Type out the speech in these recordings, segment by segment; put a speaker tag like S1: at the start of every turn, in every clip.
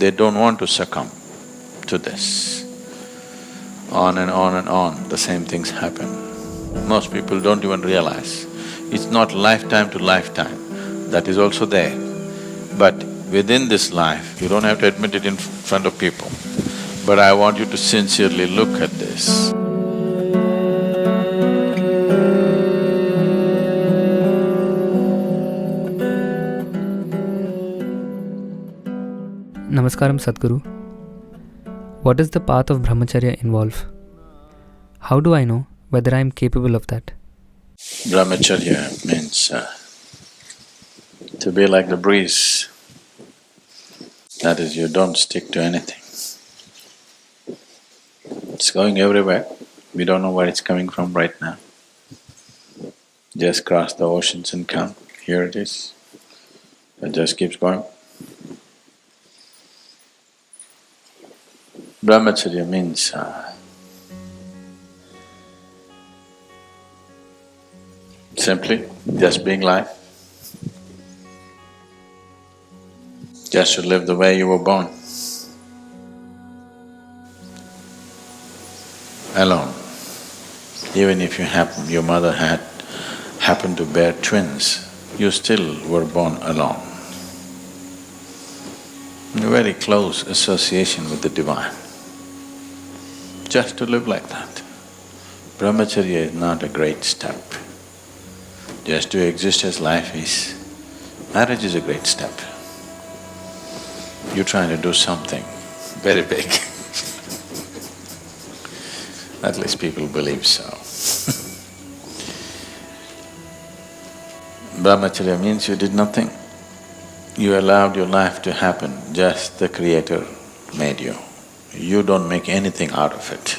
S1: They don't want to succumb to this. On and on and on, the same things happen. Most people don't even realize. It's not lifetime to lifetime, that is also there. But within this life, you don't have to admit it in front of people. But I want you to sincerely look at this.
S2: Namaskaram Sadhguru. What does the path of brahmacharya involve? How do I know whether I am capable of that?
S1: Brahmacharya means to be like the breeze. That is, you don't stick to anything. It's going everywhere, we don't know where it's coming from right now. Just cross the oceans and come, here it is. It just keeps going. Brahmacharya means simply just being life, just to live the way you were born, alone. Even if your mother happened to bear twins, you still were born alone. A very close association with the divine, just to live like that. Brahmacharya is not a great step. Just to exist as life is… marriage is a great step. You're trying to do something very big. At least people believe so. Brahmacharya means you did nothing. You allowed your life to happen, just the Creator made you. You don't make anything out of it.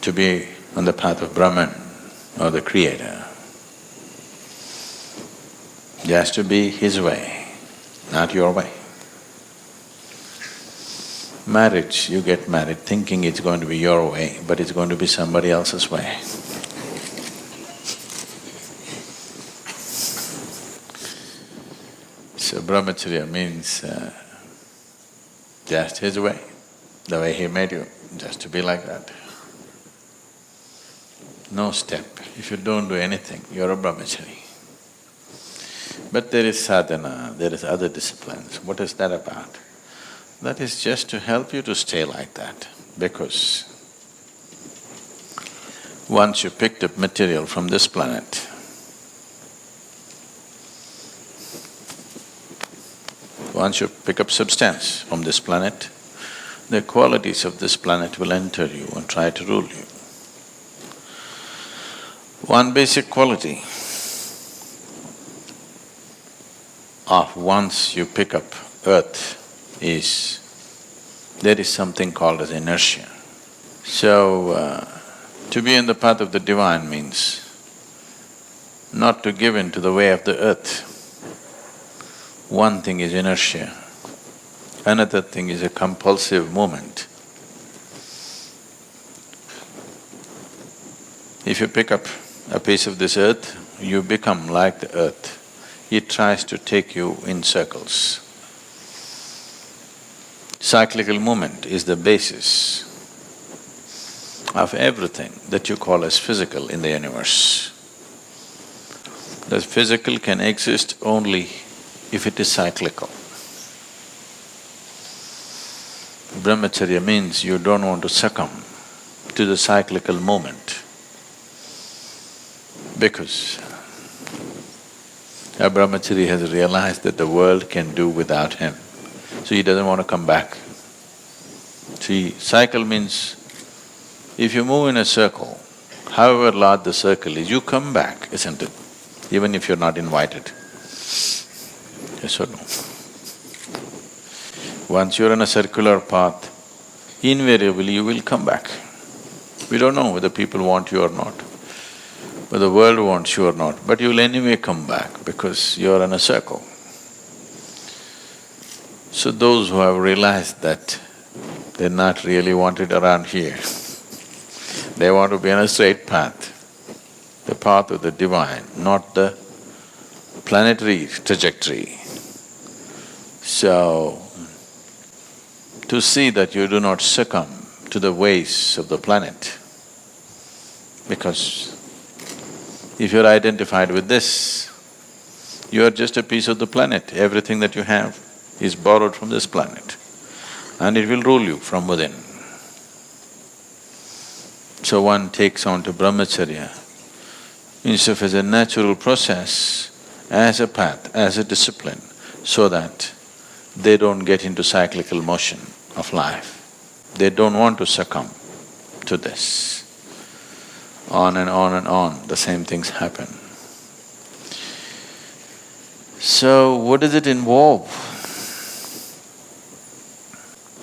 S1: To be on the path of Brahman or the Creator, just to be His way, not your way. Marriage, you get married thinking it's going to be your way, but it's going to be somebody else's way. So brahmacharya means just His way, the way He made you, just to be like that. No step. If you don't do anything, you're a brahmachari. But there is sadhana, there is other disciplines. What is that about? That is just to help you to stay like that, because once you picked up material from this planet, once you pick up substance from this planet, the qualities of this planet will enter you and try to rule you. One basic quality of once you pick up earth is, there is something called as inertia. So, to be in the path of the divine means not to give in to the way of the earth. One thing is inertia, another thing is a compulsive movement. If you pick up a piece of this earth, you become like the earth. It tries to take you in circles. Cyclical movement is the basis of everything that you call as physical in the universe. The physical can exist only if it is cyclical. Brahmacharya means you don't want to succumb to the cyclical movement, because a brahmachari has realized that the world can do without him, so he doesn't want to come back. See, cycle means if you move in a circle, however large the circle is, you come back, isn't it? Even if you're not invited. Yes or no? Once you're on a circular path, invariably you will come back. We don't know whether people want you or not, whether the world wants you or not, but you'll anyway come back because you're in a circle. So those who have realized that they're not really wanted around here, they want to be on a straight path, the path of the divine, not the planetary trajectory. So, to see that you do not succumb to the ways of the planet, because if you're identified with this, you are just a piece of the planet. Everything that you have is borrowed from this planet and it will rule you from within. So one takes on to brahmacharya instead of as a natural process, as a path, as a discipline, so that they don't get into cyclical motion of life. They don't want to succumb to this. On and on and on, the same things happen. So, what does it involve?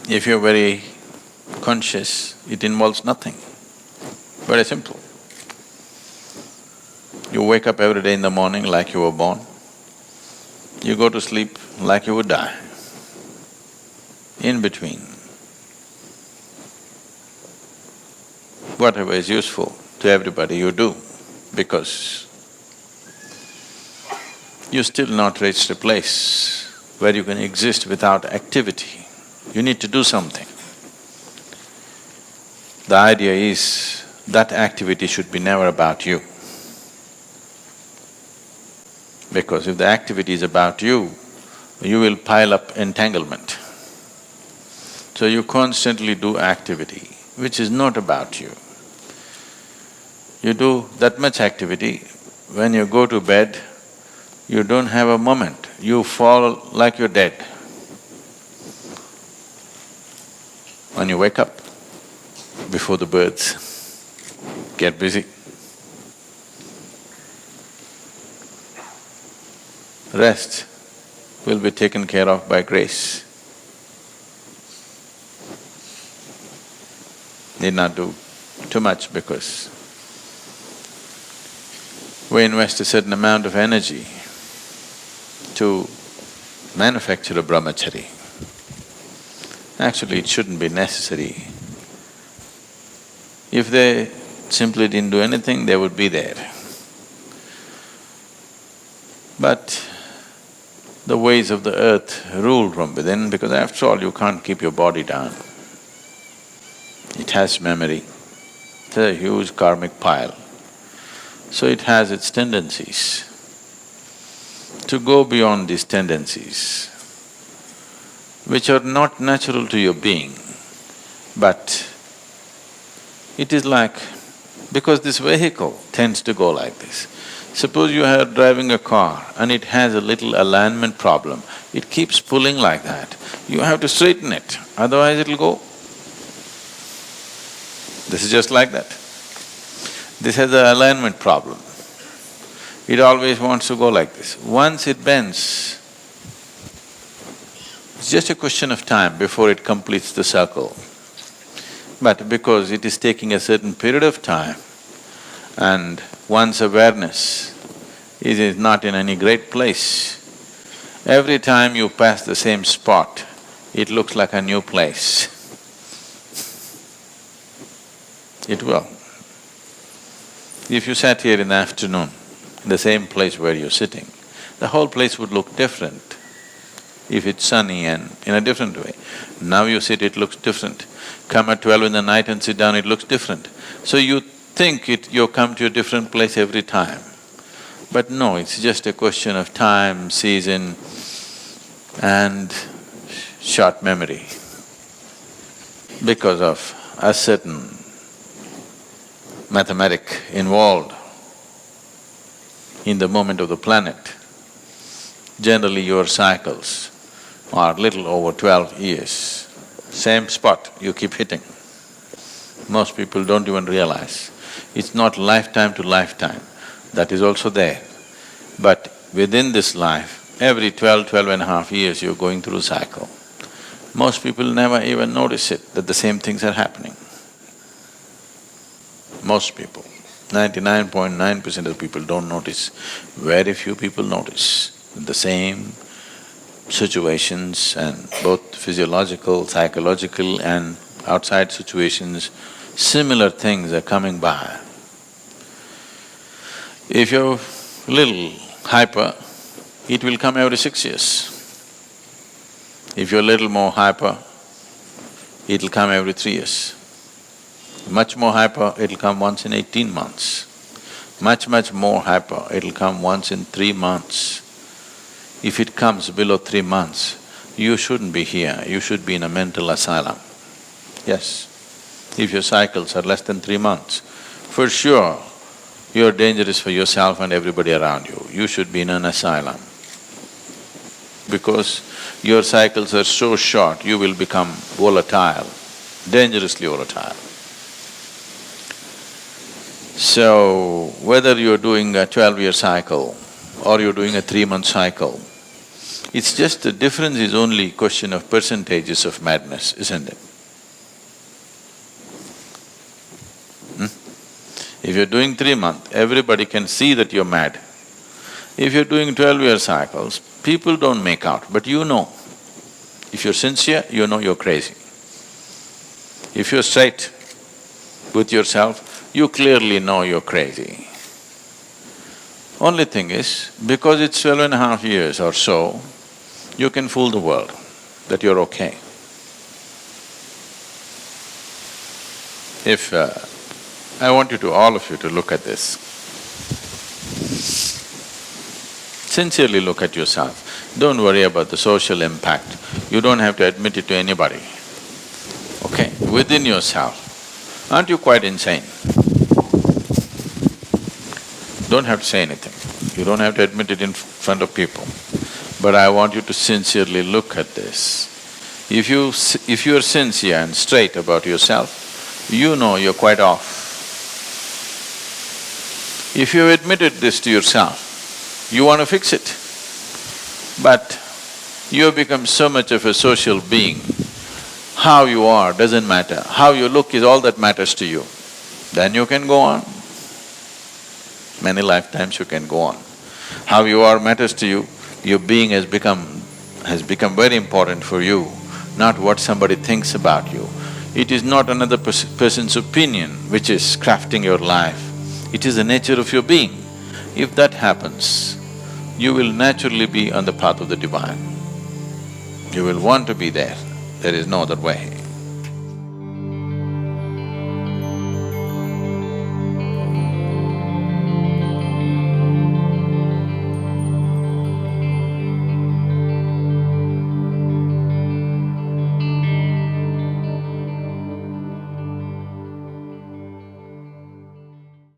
S1: If you're very conscious, it involves nothing. Very simple. You wake up every day in the morning like you were born. You go to sleep like you would die. In between, whatever is useful to everybody you do, because you still not reached a place where you can exist without activity. You need to do something. The idea is that activity should be never about you. Because if the activity is about you, you will pile up entanglement. So you constantly do activity which is not about you. You do that much activity, when you go to bed, you don't have a moment, you fall like you're dead. When you wake up, before the birds get busy, rest will be taken care of by grace. Need not do too much because we invest a certain amount of energy to manufacture a brahmachari. Actually, it shouldn't be necessary. If they simply didn't do anything, they would be there. But the ways of the earth rule from within, because after all, you can't keep your body down. It has memory, it's a huge karmic pile. So it has its tendencies. To go beyond these tendencies, which are not natural to your being, but it is like… because this vehicle tends to go like this. Suppose you are driving a car and it has a little alignment problem, it keeps pulling like that. You have to straighten it, otherwise it'll go. This is just like that. This has an alignment problem. It always wants to go like this. Once it bends, it's just a question of time before it completes the circle. But because it is taking a certain period of time and one's awareness is not in any great place, every time you pass the same spot, it looks like a new place. It will. If you sat here in the afternoon, the same place where you're sitting, the whole place would look different if it's sunny and in a different way. Now you sit, it looks different. Come at 12 in the night and sit down, it looks different. So you think you come to a different place every time. But no, it's just a question of time, season and short memory. Because of a certain mathematic involved in the movement of the planet, generally your cycles are little over 12 years. Same spot you keep hitting. Most people don't even realize. It's not lifetime to lifetime, that is also there. But within this life, every 12.5 years you're going through a cycle. Most people never even notice it, that the same things are happening. Most people, 99.9% of the people don't notice. Very few people notice the same situations, and both physiological, psychological and outside situations, similar things are coming by. If you're little hyper, it will come every 6 years. If you're a little more hyper, it'll come every 3 years. Much more hyper, it'll come once in 18 months. Much more hyper, it'll come once in 3 months. If it comes below 3 months, you shouldn't be here, you should be in a mental asylum. Yes, if your cycles are less than 3 months, for sure, you're dangerous for yourself and everybody around you. You should be in an asylum. Because your cycles are so short, you will become volatile, dangerously volatile. So, whether you're doing a 12-year cycle or you're doing a 3-month cycle, it's just the difference is only question of percentages of madness, isn't it? If you're doing 3-month, everybody can see that you're mad. If you're doing 12-year cycles, people don't make out, but you know. If you're sincere, you know you're crazy. If you're straight with yourself, you clearly know you're crazy. Only thing is, because it's 12.5 years or so, you can fool the world that you're okay. If… I want you to, all of you to look at this. Sincerely look at yourself. Don't worry about the social impact. You don't have to admit it to anybody. Okay? Within yourself, aren't you quite insane? Don't have to say anything. You don't have to admit it in front of people. But I want you to sincerely look at this. If you're sincere and straight about yourself, you know you're quite off. If you've admitted this to yourself, you want to fix it. But you have become so much of a social being, how you are doesn't matter, how you look is all that matters to you. Then you can go on. Many lifetimes you can go on. How you are matters to you, your being has become very important for you, not what somebody thinks about you. It is not another person's opinion which is crafting your life. It is the nature of your being. If that happens, you will naturally be on the path of the divine. You will want to be there. There is no other way.